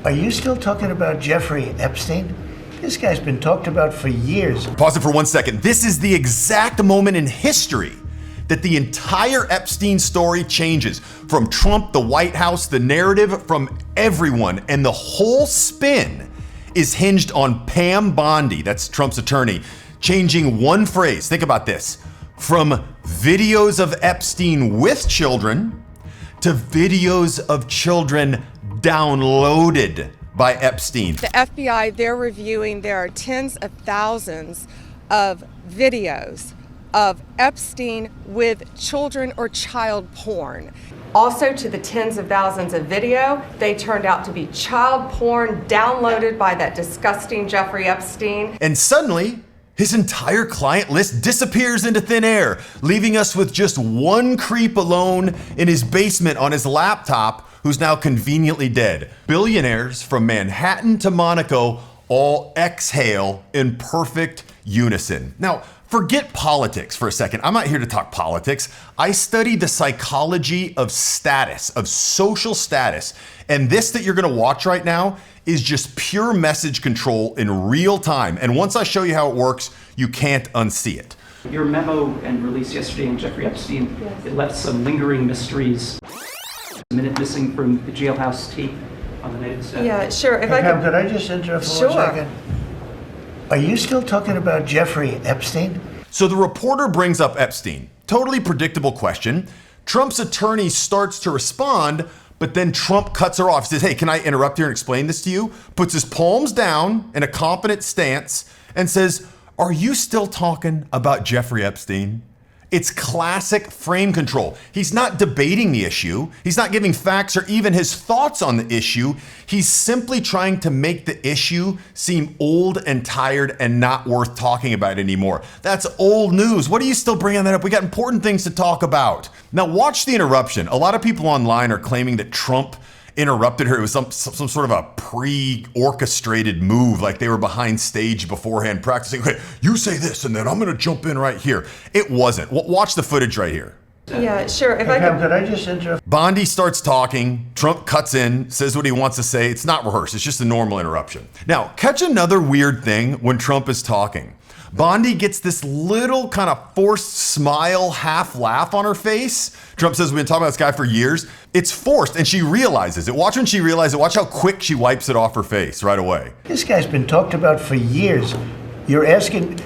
Are you still talking about Jeffrey Epstein? This guy's been talked about for years. Pause it for 1 second. This is the exact moment in history that the entire Epstein story changes. From Trump, the White House, the narrative, from everyone. And the whole spin is hinged on Pam Bondi, that's Trump's attorney, changing one phrase. Think about this. From videos of Epstein with children to videos of children downloaded by Epstein. The FBI, they're reviewing, there are tens of thousands of videos of Epstein with children or child porn. Also, to the tens of thousands of video, they turned out to be child porn downloaded by that disgusting Jeffrey Epstein. And suddenly, his entire client list disappears into thin air, leaving us with just one creep alone in his basement on his laptop, who's now conveniently dead. Billionaires from Manhattan to Monaco all exhale in perfect unison. Now, forget politics for a second. I'm not here to talk politics. I study the psychology of status, of social status. And this that you're gonna watch right now is just pure message control in real time. And once I show you how it works, you can't unsee it. Your memo and release yesterday on Jeffrey Epstein, it left some lingering mysteries. A minute missing from the jailhouse tape on the night of the death. Yeah, sure. If Hey, I Pam, could. could I just interrupt for Sure. 1 second? Are you still talking about Jeffrey Epstein? So the reporter brings up Epstein. Totally predictable question. Trump's attorney starts to respond, but then Trump cuts her off. He says, hey, can I interrupt here and explain this to you? Puts his palms down in a confident stance and says, are you still talking about Jeffrey Epstein? It's classic frame control. He's not debating the issue. He's not giving facts or even his thoughts on the issue. He's simply trying to make the issue seem old and tired and not worth talking about anymore. That's old news. What are you still bringing that up? We got important things to talk about. Now watch the interruption. A lot of people online are claiming that Trump interrupted her. It was some sort of a pre-orchestrated move, like they were behind stage beforehand practicing. Okay, you say this and then I'm gonna jump in right here. It wasn't. Watch the footage right here. Yeah, sure. If Hey, I Pam, could. could I just interrupt? Bondi starts talking, Trump cuts in, says what he wants to say. It's not rehearsed, it's just a normal interruption. Now, catch another weird thing when Trump is talking. Bondi gets this little kind of forced smile, half laugh on her face. Trump says, we've been talking about this guy for years. It's forced, and she realizes it. Watch when she realizes it. Watch how quick she wipes it off her face right away. This guy's been talked about for years. You're asking...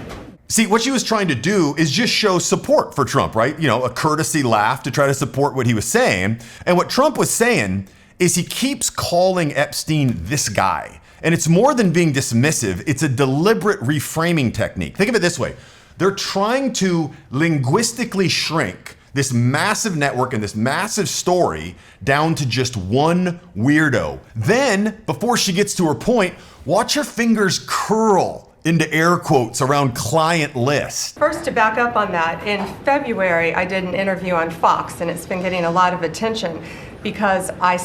See, what she was trying to do is just show support for Trump, right? You know, a courtesy laugh to try to support what he was saying. And what Trump was saying is he keeps calling Epstein this guy. And it's more than being dismissive, it's a deliberate reframing technique. Think of it this way. They're trying to linguistically shrink this massive network and this massive story down to just one weirdo. Then, before she gets to her point, watch her fingers curl into air quotes around client list. First, to back up on that, in February, I did an interview on Fox, and it's been getting a lot of attention because I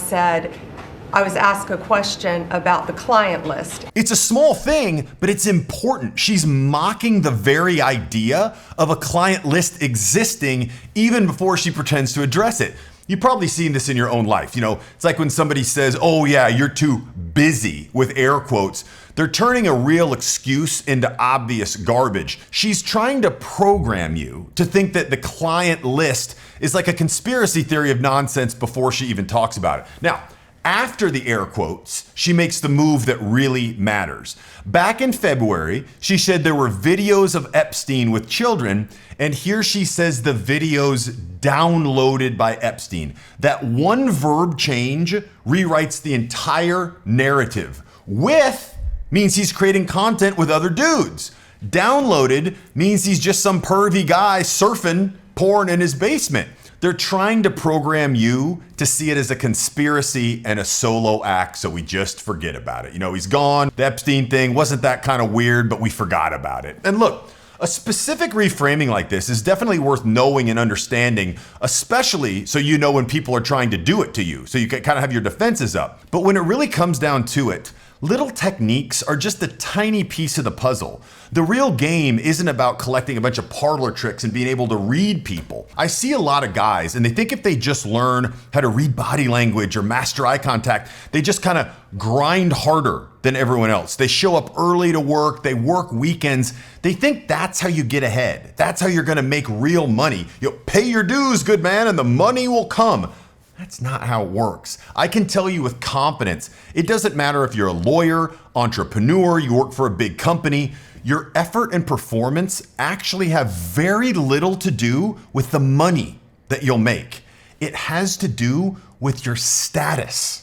was asked a question about the client list. It's a small thing, but it's important. She's mocking the very idea of a client list existing even before she pretends to address it. You've probably seen this in your own life. You know, it's like when somebody says, oh yeah, you're too busy, with air quotes. They're turning a real excuse into obvious garbage. She's trying to program you to think that the client list is like a conspiracy theory of nonsense before she even talks about it. Now, after the air quotes, she makes the move that really matters. Back in February, she said there were videos of Epstein with children, and here she says the videos downloaded by Epstein. That one verb change rewrites the entire narrative. With means he's creating content with other dudes. Downloaded means he's just some pervy guy surfing porn in his basement. They're trying to program you to see it as a conspiracy and a solo act, so we just forget about it. You know, he's gone. The Epstein thing wasn't that kind of weird, but we forgot about it. And look, a specific reframing like this is definitely worth knowing and understanding, especially so you know when people are trying to do it to you, so you can kind of have your defenses up. But when it really comes down to it, Little techniques are just a tiny piece of the puzzle. The real game isn't about collecting a bunch of parlor tricks and being able to read people. I see a lot of guys and they think if they just learn how to read body language or master eye contact, they just kind of grind harder than everyone else. They show up early to work, they work weekends. They think that's how you get ahead. That's how you're gonna make real money. You'll pay your dues, good man, and the money will come. That's not how it works. I can tell you with confidence, it doesn't matter if you're a lawyer, entrepreneur, you work for a big company, your effort and performance actually have very little to do with the money that you'll make. It has to do with your status.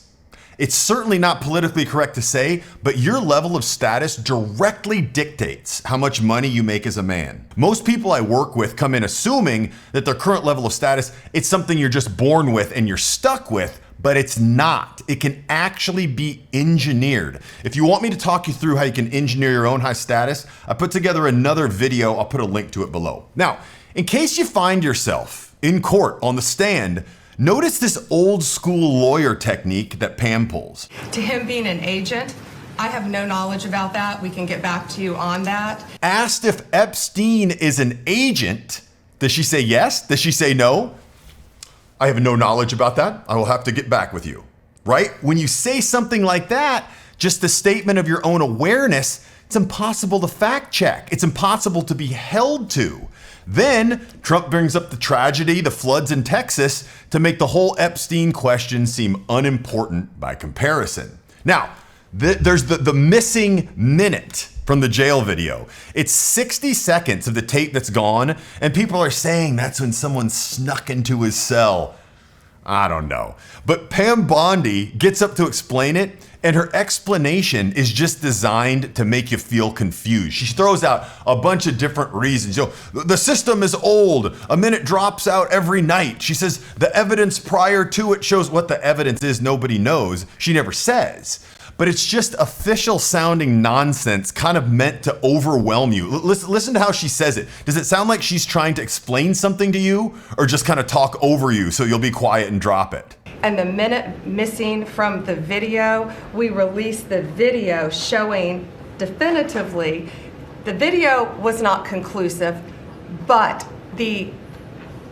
It's certainly not politically correct to say, but your level of status directly dictates how much money you make as a man. Most people I work with come in assuming that their current level of status, it's something you're just born with and you're stuck with, but it's not. It can actually be engineered. If you want me to talk you through how you can engineer your own high status, I put together another video. I'll put a link to it below. Now, in case you find yourself in court on the stand, notice this old school lawyer technique that Pam pulls. To him being an agent, I have no knowledge about that. We can get back to you on that. Asked if Epstein is an agent, does she say yes? Does she say no? I have no knowledge about that. I will have to get back with you, right? When you say something like that, just a statement of your own awareness, it's impossible to fact check. It's impossible to be held to. Then Trump brings up the tragedy, the floods in Texas, to make the whole Epstein question seem unimportant by comparison. Now, there's the missing minute from the jail video. It's 60 seconds of the tape that's gone, and people are saying that's when someone snuck into his cell. I don't know. But Pam Bondi gets up to explain it, and her explanation is just designed to make you feel confused. She throws out a bunch of different reasons. You know, the system is old. A minute drops out every night. She says the evidence prior to it shows what the evidence is. Nobody knows. She never says. But it's just official sounding nonsense, kind of meant to overwhelm you. Listen to how she says it. Does it sound like she's trying to explain something to you, or just kind of talk over you so you'll be quiet and drop it? And the minute missing from the video, we released the video showing definitively the video was not conclusive, but the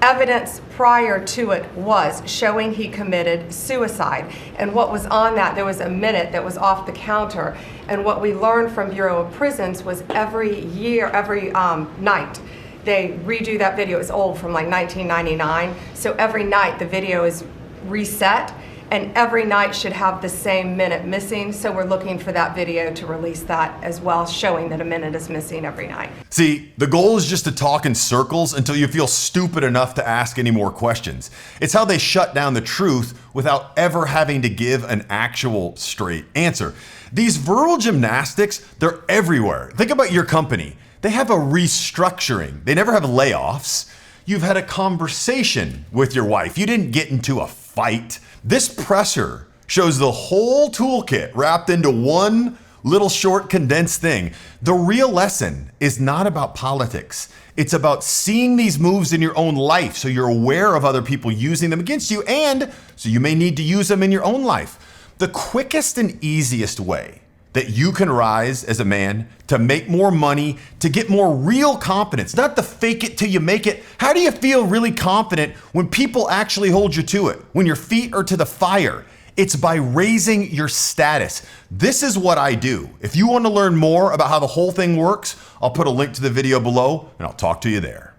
evidence prior to it was showing he committed suicide. And what was on that, there was a minute that was off the counter. And what we learned from Bureau of Prisons was every year, every night, they redo that video. It's old, from like 1999. So every night the video is reset, and every night should have the same minute missing. So we're looking for that video to release that as well, showing that a minute is missing every night. See, the goal is just to talk in circles until you feel stupid enough to ask any more questions. It's how they shut down the truth without ever having to give an actual straight answer. These verbal gymnastics, they're everywhere. Think about your company. They have a restructuring. They never have layoffs. You've had a conversation with your wife. You didn't get into a fight. This presser shows the whole toolkit wrapped into one little short condensed thing. The real lesson is not about politics. It's about seeing these moves in your own life so you're aware of other people using them against you, and so you may need to use them in your own life. The quickest and easiest way that you can rise as a man to make more money, to get more real confidence, not to fake it till you make it. How do you feel really confident when people actually hold you to it, when your feet are to the fire? It's by raising your status. This is what I do. If you want to learn more about how the whole thing works, I'll put a link to the video below and I'll talk to you there.